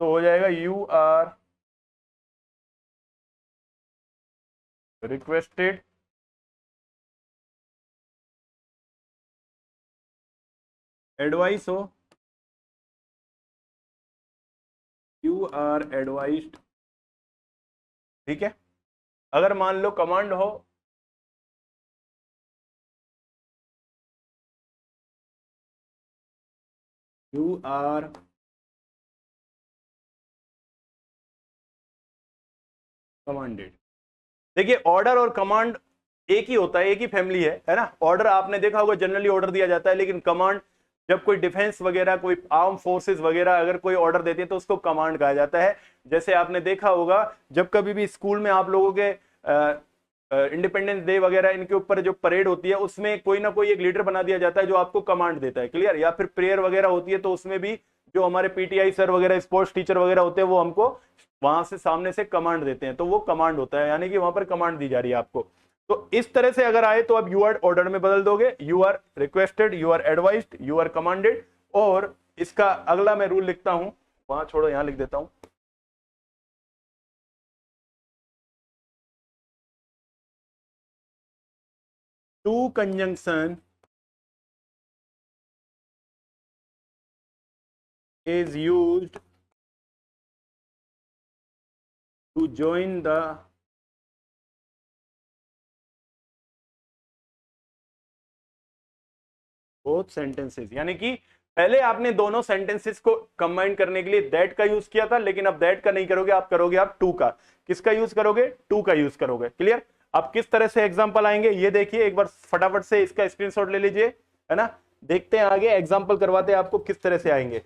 तो हो जाएगा यू आर रिक्वेस्टेड। एडवाइस हो यू आर एडवाइस्ड। ठीक है? अगर मान लो कमांड हो यू आर कमांडेड। देखिए ऑर्डर और कमांड एक ही होता है, एक ही फैमिली है ना। ऑर्डर आपने देखा होगा जनरली ऑर्डर दिया जाता है, लेकिन कमांड जब कोई डिफेंस वगैरह, कोई आर्म फोर्सेस वगैरह अगर कोई ऑर्डर देते हैं तो उसको कमांड कहा जाता है। जैसे आपने देखा होगा जब कभी भी स्कूल में आप लोगों के इंडिपेंडेंस डे वगैरह इनके ऊपर जो परेड होती है उसमें कोई ना कोई एक लीडर बना दिया जाता है जो आपको कमांड देता है। क्लियर? या फिर प्रेयर वगैरह होती है तो उसमें भी जो हमारे पीटीआई सर वगैरह, स्पोर्ट्स टीचर वगैरह होते हैं, वो हमको वहां से सामने से कमांड देते हैं, तो वो कमांड होता है, यानी कि वहां पर कमांड दी जा रही है आपको। तो इस तरह से अगर आए तो अब यू आर ऑर्डर में बदल दोगे, you are requested, you are advised, you are commanded. और इसका अगला मैं रूल लिखता हूं, वहां छोड़ो यहां लिख देता हूं। To conjunction is used to join the both sentences। यानी कि पहले आपने दोनों सेंटेंसेस को कंबाइन करने के लिए दैट का यूज किया था, लेकिन अब दैट का नहीं करोगे, आप करोगे आप टू का। किसका यूज करोगे? टू का यूज करोगे। क्लियर? अब किस तरह से एग्जांपल आएंगे ये देखिए, एक बार फटाफट से इसका स्क्रीनशॉट ले लीजिए, है ना। देखते हैं आगे एग्जांपल करवाते हैं आपको किस तरह से आएंगे।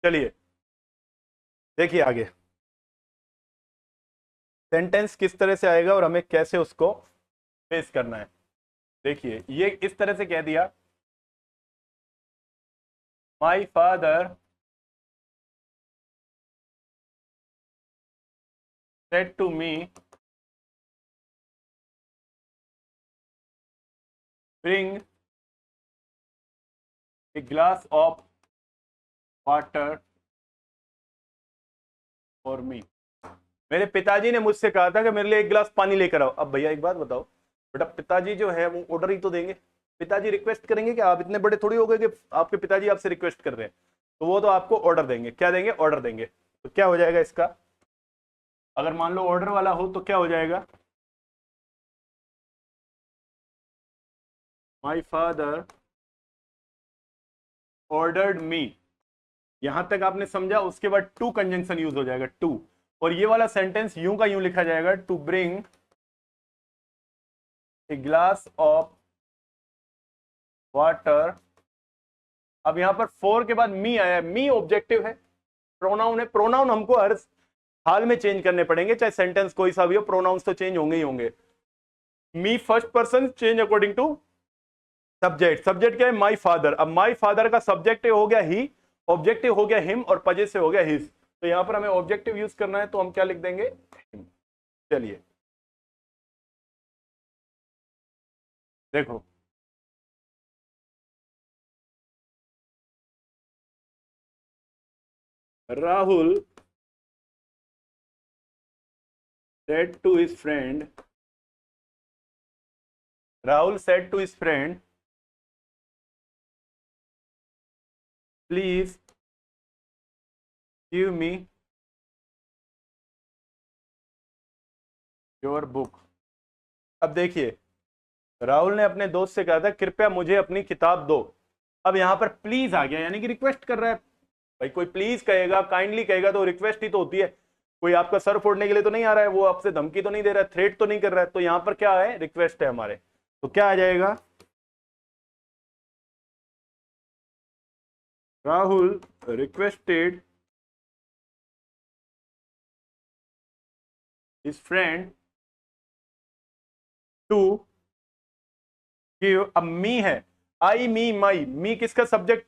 चलिए देखिए आगे सेंटेंस किस तरह से आएगा और हमें कैसे उसको फेस करना है। देखिए ये इस तरह से कह दिया, my father said to me bring a glass of water for me. मेरे पिताजी ने मुझसे कहा था कि मेरे लिए एक गिलास पानी लेकर आओ। अब भैया एक बात बताओ, बेटा पिताजी जो है वो ऑर्डर ही तो देंगे, पिताजी रिक्वेस्ट करेंगे कि आप इतने बड़े थोड़ी हो गए कि आपके पिताजी आपसे रिक्वेस्ट कर रहे हैं, तो वो तो आपको ऑर्डर देंगे। क्या देंगे? ऑर्डर देंगे। तो क्या हो जाएगा इसका? अगर मान लो ऑर्डर वाला हो तो क्या हो जाएगा? माई फादर ऑर्डर्ड मी। यहां तक आपने समझा? उसके बाद टू कंजंक्शन यूज हो जाएगा, टू। और ये वाला सेंटेंस यूं का यूं लिखा जाएगा, to bring a glass of water. अब यहां पर फोर के बाद मी आया, मी ऑब्जेक्टिव है, प्रोनाउन है। प्रोनाउन हमको हर हाल में चेंज करने पड़ेंगे, चाहे सेंटेंस कोई सा भी हो, प्रोनाउंस तो चेंज होंगे ही होंगे। Me first person change according to subject. Subject क्या है? My father. अब माई फादर का सब्जेक्ट हो गया ही, ऑब्जेक्टिव हो गया हिम, और पजेसिव हो गया हिज। तो यहां पर हमें ऑब्जेक्टिव यूज करना है, तो हम क्या लिख देंगे? हिम। चलिए देखो, Rahul said to his friend, Rahul said to his friend, please give me your book। अब देखिए राहुल ने अपने दोस्त से कहा था कृपया मुझे अपनी किताब दो। अब यहां पर प्लीज आ गया, यानी कि रिक्वेस्ट कर रहा है। भाई कोई प्लीज कहेगा, काइंडली कहेगा तो रिक्वेस्ट ही तो होती है। कोई आपका सर फोड़ने के लिए तो नहीं आ रहा है, वो आपसे धमकी तो नहीं दे रहा है, थ्रेट तो नहीं कर रहा है, तो यहां पर क्या है, रिक्वेस्ट है हमारे, तो क्या आ जाएगा, Rahul requested his friend to give, अब मी है, आई मी माई, मी किसका सब्जेक्ट,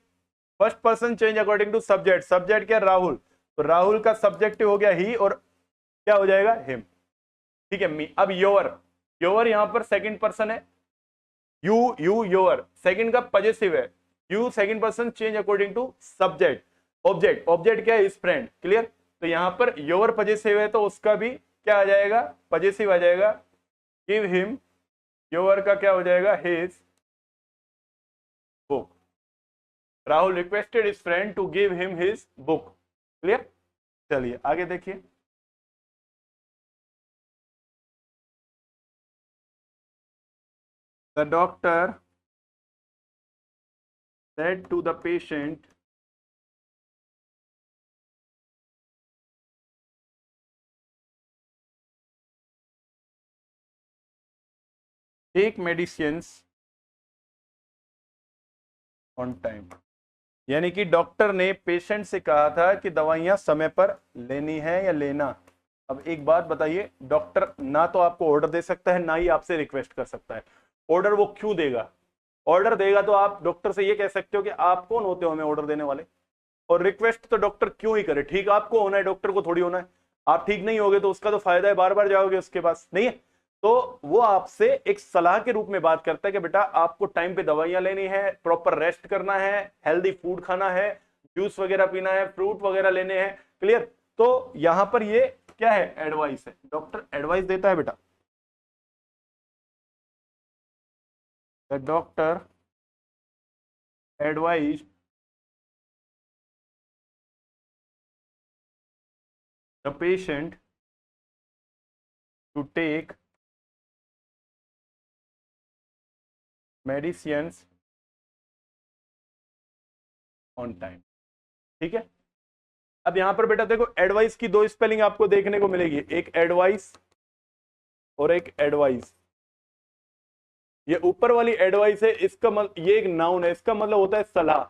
first person change according to subject, subject क्या, राहुल, तो राहुल का सब्जेक्टिव हो गया ही और क्या हो जाएगा, हिम, ठीक है, मी। अब योर, योर यहां पर सेकंड पर्सन है, यू योर सेकंड का पॉजिटिव है, you second person change according to subject, object, object क्या है, इज फ्रेंड, क्लियर, तो यहां पर योर पॉजिटिव है तो उसका भी क्या आ जाएगा, पॉजिटिव आ जाएगा, गिव हिम, योर का क्या हो जाएगा, his book, Rahul requested his friend to give him his book, clear. चलिए आगे देखिए, the doctor said to the patient, take medicines on time, यानी कि डॉक्टर ने पेशेंट से कहा था कि दवाइयां समय पर लेनी है या लेना। अब एक बात बताइए, डॉक्टर ना तो आपको ऑर्डर दे सकता है ना ही आपसे रिक्वेस्ट कर सकता है, ऑर्डर वो क्यों देगा, ऑर्डर देगा तो आप डॉक्टर से ये कह सकते हो कि आप कौन होते हो हमें ऑर्डर देने वाले, और रिक्वेस्ट तो डॉक्टर क्यों ही करे, ठीक आपको होना है, डॉक्टर को थोड़ी होना है, आप ठीक नहीं होगे तो उसका तो फायदा है, बार बार जाओगे उसके पास, नहीं है, तो वो आपसे एक सलाह के रूप में बात करता है कि बेटा आपको टाइम पे दवाइयां लेनी है, प्रॉपर रेस्ट करना है, हेल्दी फूड खाना है, जूस वगैरह पीना है, फ्रूट वगैरह लेने हैं, क्लियर। तो यहां पर ये क्या है, एडवाइस है, डॉक्टर एडवाइस देता है बेटा, the doctor advise the patient to take medicines on time, ठीक है। अब यहां पर बेटा देखो, एडवाइस की दो स्पेलिंग आपको देखने को मिलेगी, एक एडवाइस और एक एडवाइस, ये ऊपर वाली एडवाइस है, इसका मतलब ये एक नाउन है, इसका मतलब होता है सलाह,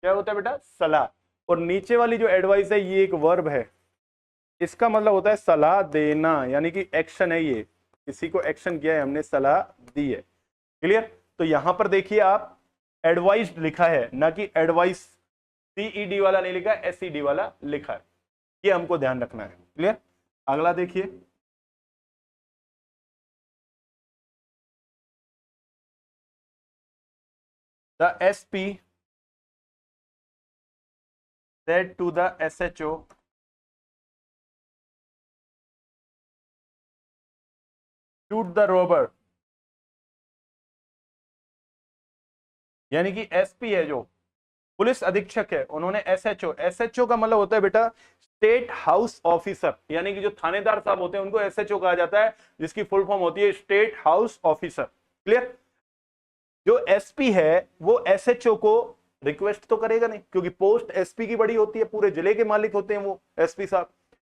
क्या होता है बेटा, सलाह, और नीचे वाली जो एडवाइस है ये एक वर्ब है, इसका मतलब होता है सलाह देना, यानी कि एक्शन है, ये किसी को एक्शन किया है हमने, सलाह दी है, क्लियर। तो यहां पर देखिए आप एडवाइस लिखा है ना कि एडवाइस, सीईडी वाला नहीं लिखा, एसईडी वाला लिखा है, ये हमको ध्यान रखना है, क्लियर। अगला देखिए, the SP said to the SHO, shoot the robber, यानी कि एसपी है जो पुलिस अधीक्षक है, उन्होंने एसएचओ, एसएचओ का मतलब होता है बेटा स्टेट हाउस ऑफिसर, यानी कि जो थानेदार साहब होते हैं उनको एसएचओ कहा जाता है, जिसकी फुल फॉर्म होती है स्टेट हाउस ऑफिसर, क्लियर। जो एसपी है वो एसएचओ को रिक्वेस्ट तो करेगा नहीं, क्योंकि पोस्ट एसपी की बड़ी होती है, पूरे जिले के मालिक होते हैं वो एसपी साहब,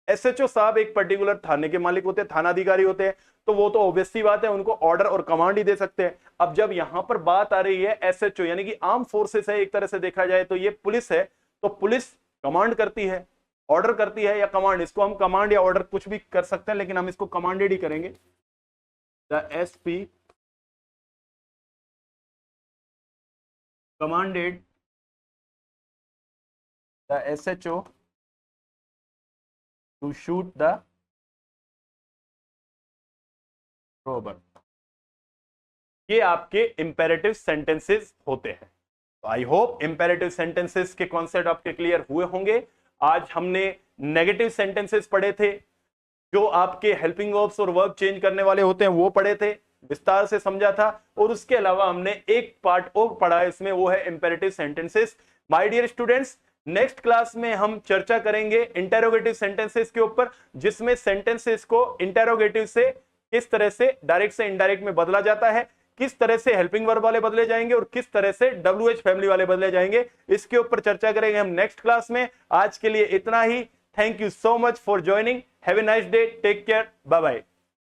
एसएचओ साहब एक पर्टिकुलर थाने के मालिक होते हैं, थानाधिकारी होते हैं, तो वो तो ऑब्वियस सी बात है, उनको ऑर्डर और कमांड ही दे सकते हैं। अब जब यहां पर बात आ रही है एसएचओ, यानी कि आर्म फोर्सेस है, एक तरह से देखा जाए तो ये पुलिस है, तो पुलिस कमांड करती है, ऑर्डर करती है या कमांड, इसको हम कमांड या ऑर्डर कुछ भी कर सकते हैं, लेकिन हम इसको कमांडेड ही करेंगे। The SP commanded the SHO to shoot the robber, ये आपके इंपेरेटिव सेंटेंसेस होते हैं। तो आई होप इंपेरेटिव सेंटेंसेस के कॉन्सेप्ट आपके क्लियर हुए होंगे। आज हमने नेगेटिव सेंटेंसेस पढ़े थे, जो आपके हेल्पिंग वर्ब्स और वर्ब चेंज करने वाले होते हैं वो पढ़े थे, विस्तार से समझा था, और उसके अलावा हमने एक पार्ट और पढ़ा है इसमें, वो है imperative sentences. My dear students, next class में हम चर्चा करेंगे इंटेरोगेटिव सेंटेंसेस के ऊपर, जिसमें सेंटेंसेस को इंटेरोगेटिव से किस तरह से डायरेक्ट से इनडायरेक्ट में बदला जाता है, किस तरह से हेल्पिंग वर्ब वाले बदले जाएंगे और किस तरह से WH फैमिली वाले बदले जाएंगे, इसके ऊपर चर्चा करेंगे हम नेक्स्ट क्लास में। आज के लिए इतना ही। Thank you so much for joining. Have a nice day. Take care. Bye bye.